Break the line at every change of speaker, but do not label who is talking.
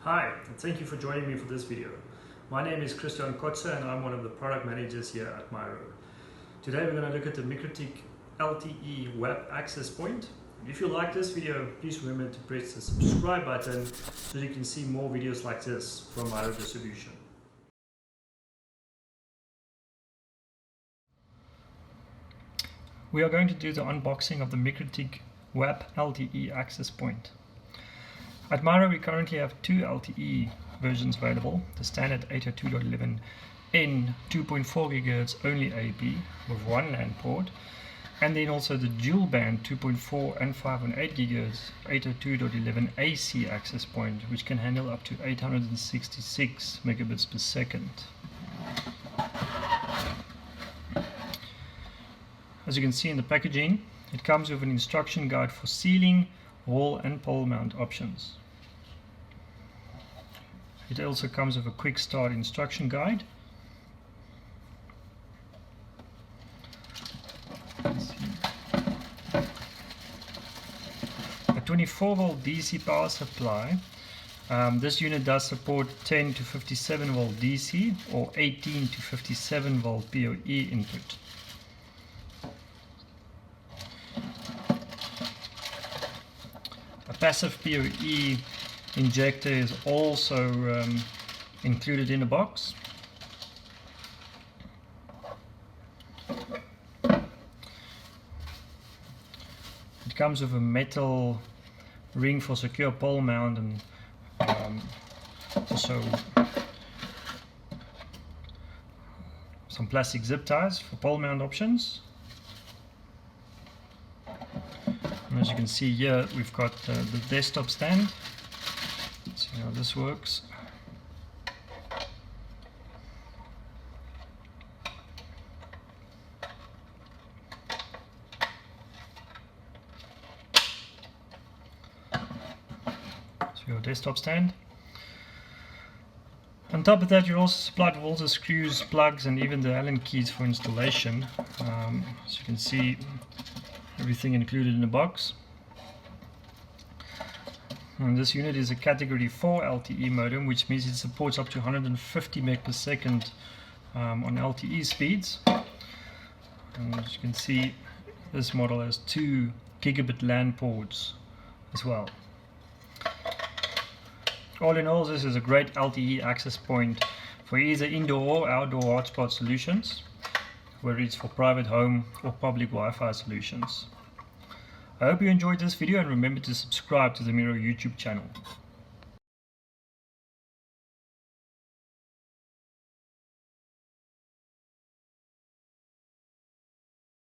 Hi, and thank you for joining me for this video. My name is Christiaan Kotze and I'm one of the product managers here at MiRO. Today we're going to look at the MikroTik LTE wAP access point. If you like this video, please remember to press the subscribe button so you can see more videos like this from MiRO Distribution. We are going to do the unboxing of the MikroTik wAP LTE access point. At MiRO we currently have two LTE versions available, the standard 802.11n 2.4 GHz only AP with one LAN port, and then also the dual band 2.4 and 5.8 GHz 802.11 AC access point, which can handle up to 866 megabits per second. As you can see in the packaging, it comes with an instruction guide for ceiling, wall and pole mount options. It also comes with a quick start instruction guide. A 24 volt DC power supply. This unit does support 10 to 57 volt DC or 18 to 57 volt PoE input. A passive PoE injector is also included in the box. It comes with a metal ring for secure pole mount and also some plastic zip ties for pole mount options. And as you can see here, we've got the desktop stand. Let's see how this works. So your desktop stand. On top of that, you're also supplied with all the screws, plugs, and even the Allen keys for installation. As you can see, everything included in the box. And this unit is a category 4 LTE modem, which means it supports up to 150 meg per second on LTE speeds. And as you can see, this model has 2 gigabit LAN ports as well. All in all, this is a great LTE access point for either indoor or outdoor hotspot solutions, whether it's for private home or public Wi-Fi solutions. I hope you enjoyed this video and remember to subscribe to the MiRO YouTube channel.